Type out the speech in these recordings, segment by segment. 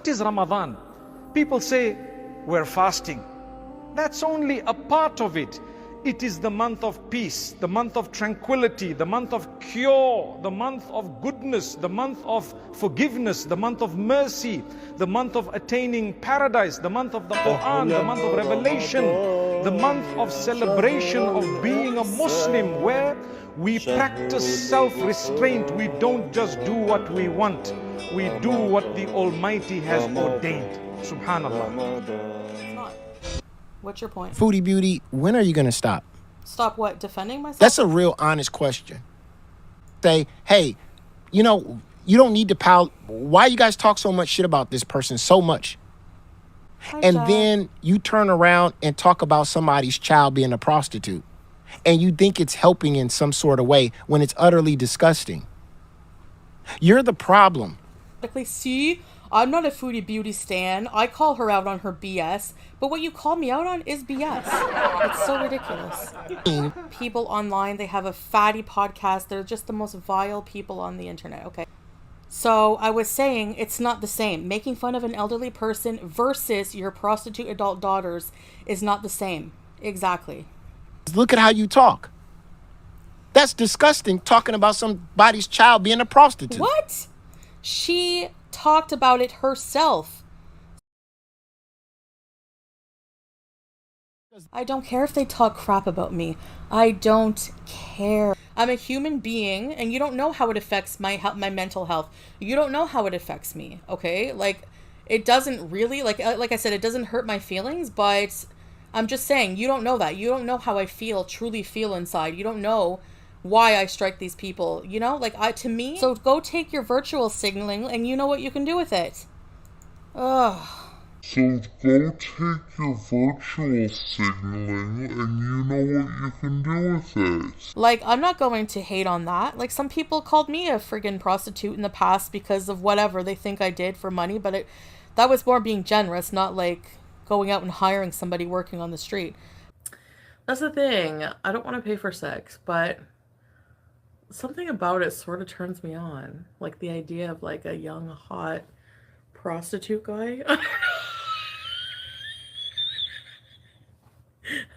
What is Ramadan? People say we're fasting. That's only a part of it. It is the month of peace, the month of tranquility, the month of cure, the month of goodness, the month of forgiveness, the month of mercy, the month of attaining paradise, the month of the Quran, the month of revelation, the month of celebration of being a Muslim, where we practice self-restraint. We don't just do what we want. We do what the Almighty has ordained. Subhanallah. What's your point? Foodie Beauty, when are you going to stop? Stop what? Defending myself? That's a real honest question. Say, hey, you know, you don't need to pout. Why you guys talk so much shit about this person so much? And then you turn around and talk about somebody's child being a prostitute. And you think it's helping in some sort of way when it's utterly disgusting. You're the problem. See, I'm not a Foodie Beauty stan. I call her out on her BS. But what you call me out on is BS. It's so ridiculous. People online, they have a fatty podcast. They're just the most vile people on the internet, okay? So I was saying it's not the same. Making fun of an elderly person versus your prostitute adult daughters is not the same. Exactly. Look at how you talk. That's disgusting, talking about somebody's child being a prostitute. What? She talked about it herself. I don't care if they talk crap about me. I don't care. I'm a human being, and you don't know how it affects my mental health. You don't know how it affects me, okay? Like, it doesn't really, like I said, it doesn't hurt my feelings, but I'm just saying, you don't know that. You don't know how I truly feel inside. You don't know why I strike these people, you know? Like, to me, so go take your virtual signaling, and you know what you can do with it. Ugh. So go take your virtual signaling and you know what you can do with it. Like, I'm not going to hate on that. Like, some people called me a friggin' prostitute in the past because of whatever they think I did for money, but that was more being generous, not like going out and hiring somebody working on the street. That's the thing. I don't want to pay for sex, but something about it sort of turns me on. Like the idea of like a young, hot prostitute guy.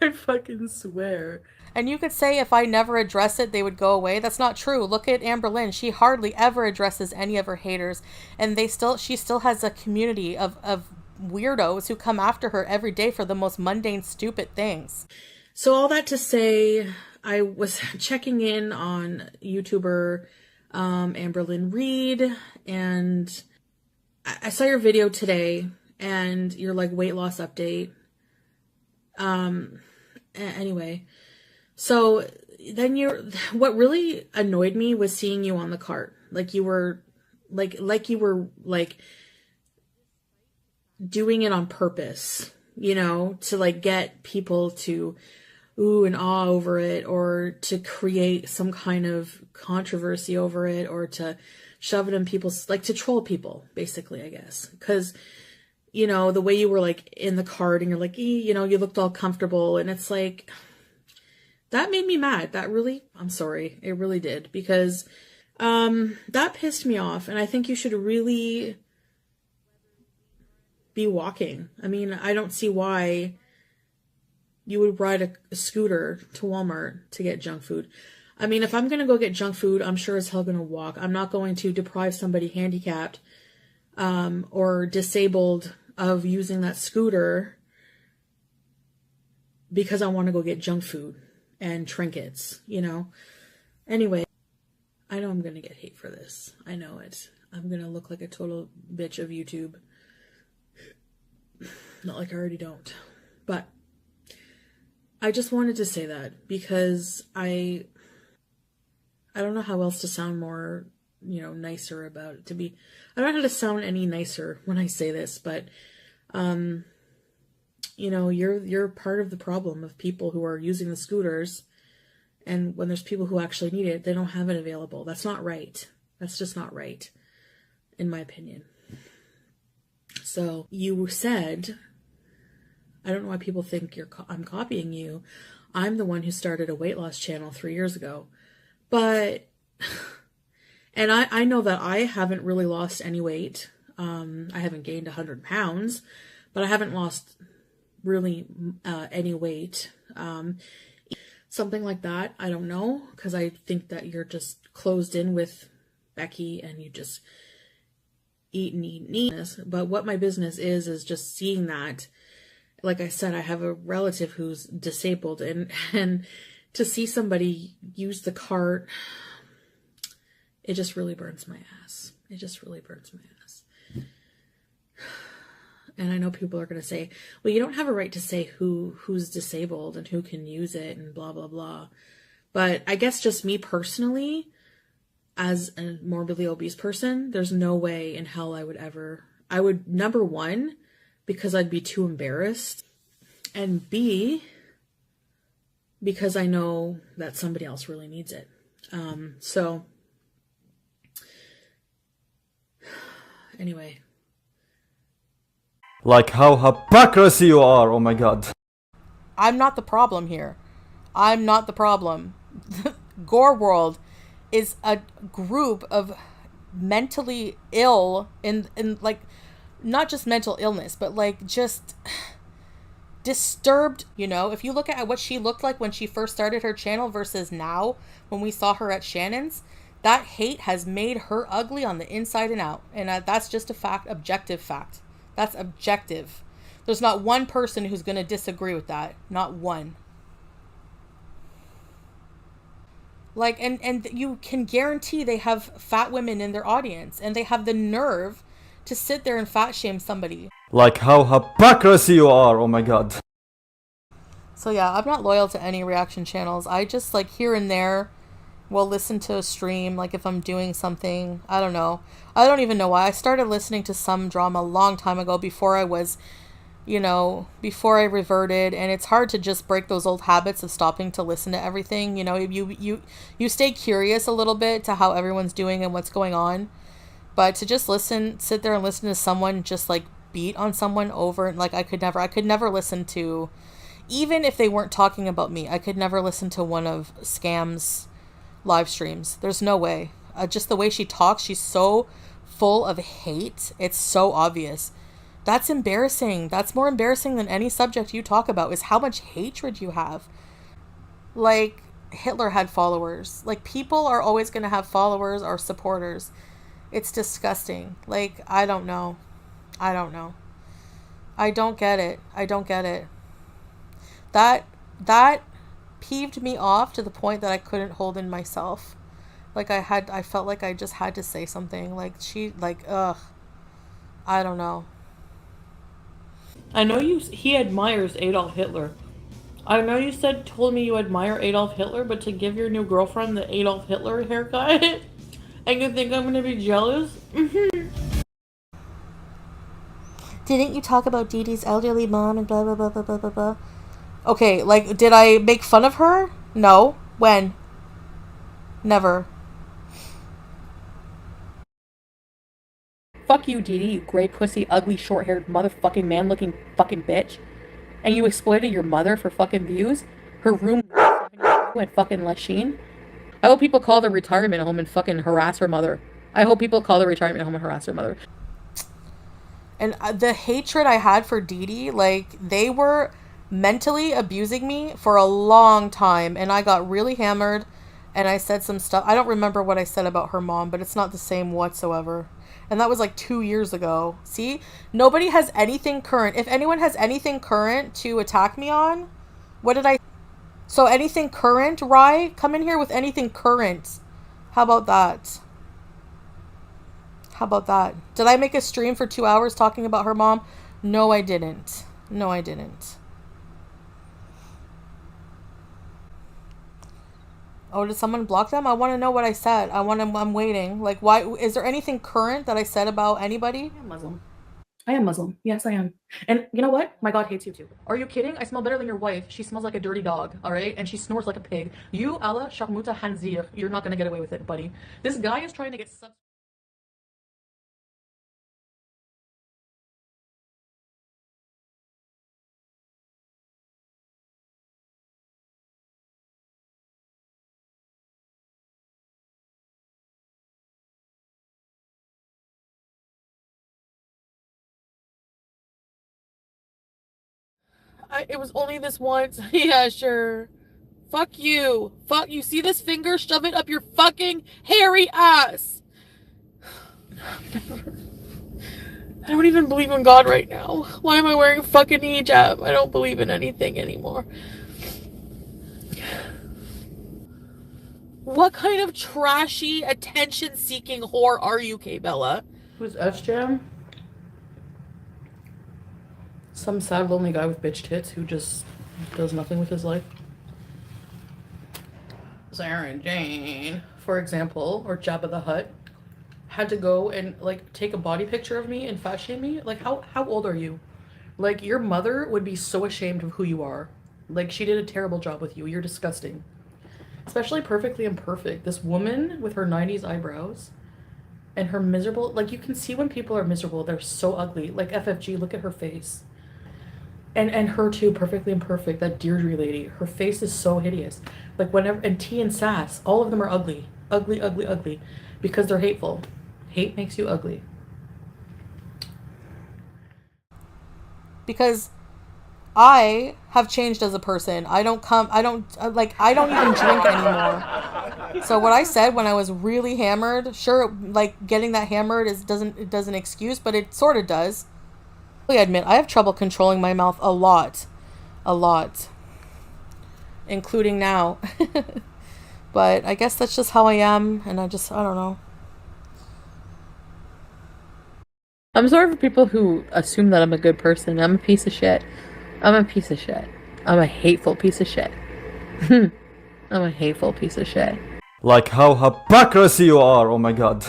I fucking swear. And you could say if I never address it, they would go away. That's not true. Look at Amber Lynn. She hardly ever addresses any of her haters. And she still has a community of weirdos who come after her every day for the most mundane, stupid things. So all that to say, I was checking in on YouTuber Amber Lynn Reed, and I saw your video today, and your like weight loss update. Anyway, so then what really annoyed me was seeing you on the cart. Like you were doing it on purpose, you know, to like get people to ooh and ah over it, or to create some kind of controversy over it, or to shove it in people's, like to troll people, basically, I guess. Because, you know, the way you were like in the cart and you're like, you know, you looked all comfortable, and it's like, that made me mad. That really, I'm sorry, it really did, because that pissed me off, and I think you should really be walking. I mean, I don't see why you would ride a scooter to Walmart to get junk food. I mean, if I'm going to go get junk food, I'm sure as hell going to walk. I'm not going to deprive somebody handicapped or disabled of using that scooter because I want to go get junk food and trinkets, you know? Anyway, I know I'm going to get hate for this. I know it. I'm going to look like a total bitch of YouTube. Not like I already don't. But I just wanted to say that because I don't know how else to sound more, you know, nicer about it. I don't know how to sound any nicer when I say this, but you know, you're part of the problem of people who are using the scooters, and when there's people who actually need it, they don't have it available. That's not right. That's just not right, in my opinion. So you said, I don't know why people think I'm copying you. I'm the one who started a weight loss channel 3 years ago. But, and I know that I haven't really lost any weight. I haven't gained 100 pounds, but I haven't lost really any weight. Something like that. I don't know, because I think that you're just closed in with Becky and you just eat and eat and eat. But what my business is just seeing that. Like I said, I have a relative who's disabled, and to see somebody use the cart, it just really burns my ass. It just really burns my ass. And I know people are going to say, well, you don't have a right to say who's disabled and who can use it and blah, blah, blah. But I guess just me personally, as a morbidly obese person, there's no way in hell I would, number one, because I'd be too embarrassed, and B, because I know that somebody else really needs it. So anyway. Like how hypocrisy you are, oh my god. I'm not the problem here. I'm not the problem. Gore World is a group of mentally ill in like, not just mental illness, but like just disturbed, you know. If you look at what she looked like when she first started her channel versus now when we saw her at Shannon's, that hate has made her ugly on the inside and out. And that's just a fact, objective fact. That's objective. There's not one person who's going to disagree with that. Not one. Like, and you can guarantee they have fat women in their audience, and they have the nerve to sit there and fat shame somebody. Like how hypocrisy you are, oh my god. So yeah, I'm not loyal to any reaction channels. I just, like, here and there will listen to a stream, like if I'm doing something. I don't know. I don't even know why. I started listening to some drama a long time ago, before I was, you know, before I reverted, and it's hard to just break those old habits of stopping to listen to everything. You know, you stay curious a little bit to how everyone's doing and what's going on, but to just sit there and listen to someone just like beat on someone over, like I could never listen to, even if they weren't talking about me, I could never listen to one of Scam's live streams. There's no way. Just the way she talks, she's so full of hate. It's so obvious. That's embarrassing. That's more embarrassing than any subject you talk about, is how much hatred you have. Like, Hitler had followers. Like, people are always going to have followers or supporters. It's disgusting. Like, I don't know. I don't know. I don't get it. I don't get it. That peeved me off to the point that I couldn't hold in myself. Like, I felt like I just had to say something. Like, ugh. I don't know. I know he admires Adolf Hitler. I know you told me you admire Adolf Hitler, but to give your new girlfriend the Adolf Hitler haircut, and you think I'm gonna be jealous? Didn't you talk about Dee Dee's elderly mom and blah, blah, blah, blah, blah, blah, blah? Okay, like, did I make fun of her? No. When? Never. Fuck you, Dee Dee, you gray pussy, ugly, short-haired, motherfucking man-looking fucking bitch. And you exploited your mother for fucking views? Her room went fucking Lachine? I hope people call the retirement home and fucking harass her mother. I hope people call the retirement home and harass her mother. And the hatred I had for Dee Dee, like, they were mentally abusing me for a long time, and I got really hammered, and I said some stuff. I don't remember what I said about her mom, but it's not the same whatsoever. And that was like 2 years ago. See? Nobody has anything current. If anyone has anything current to attack me on, what did I... So anything current, Rye? Come in here with anything current. How about that? How about that? Did I make a stream for 2 hours talking about her mom? No, I didn't. No, I didn't. Oh, did someone block them? I want to know what I said. I'm waiting. Like, why? Is there anything current that I said about anybody? I am Muslim. I am Muslim. Yes, I am. And you know what? My God hates you too. Are you kidding? I smell better than your wife. She smells like a dirty dog, all right? And she snores like a pig. You, Allah, Sharmuta Hanzir. You're not going to get away with it, buddy. This guy is trying to get sub... it was only this once. Yeah, sure. Fuck you. Fuck you. See this finger? Shove it up your fucking hairy ass. I don't even believe in God right now. Why am I wearing a fucking hijab? I don't believe in anything anymore. What kind of trashy, attention-seeking whore are you, K-Bella? Who's S-Jam? Some sad, lonely guy with bitch tits who just does nothing with his life. Sarah Jane, for example, or Jabba the Hutt, had to go and, like, take a body picture of me and fat shame me. Like, how old are you? Like, your mother would be so ashamed of who you are. Like, she did a terrible job with you. You're disgusting. Especially Perfectly Imperfect. This woman with her 90s eyebrows and her miserable, like, you can see when people are miserable, they're so ugly. Like FFG, look at her face. And her too, Perfectly Imperfect, that Deirdre lady, her face is so hideous. Like whenever, and T and Sass, all of them are ugly. Ugly, ugly, ugly. Because they're hateful. Hate makes you ugly. Because I have changed as a person. I don't even drink anymore. So what I said when I was really hammered, sure, like getting that hammered doesn't excuse, but it sort of does. I admit I have trouble controlling my mouth a lot, including now. But I guess that's just how I am, and I don't know. I'm sorry for people who assume that I'm a good person. I'm a piece of shit. I'm a piece of shit. I'm a hateful piece of shit. I'm a hateful piece of shit. Like how hypocrisy you are, oh my god.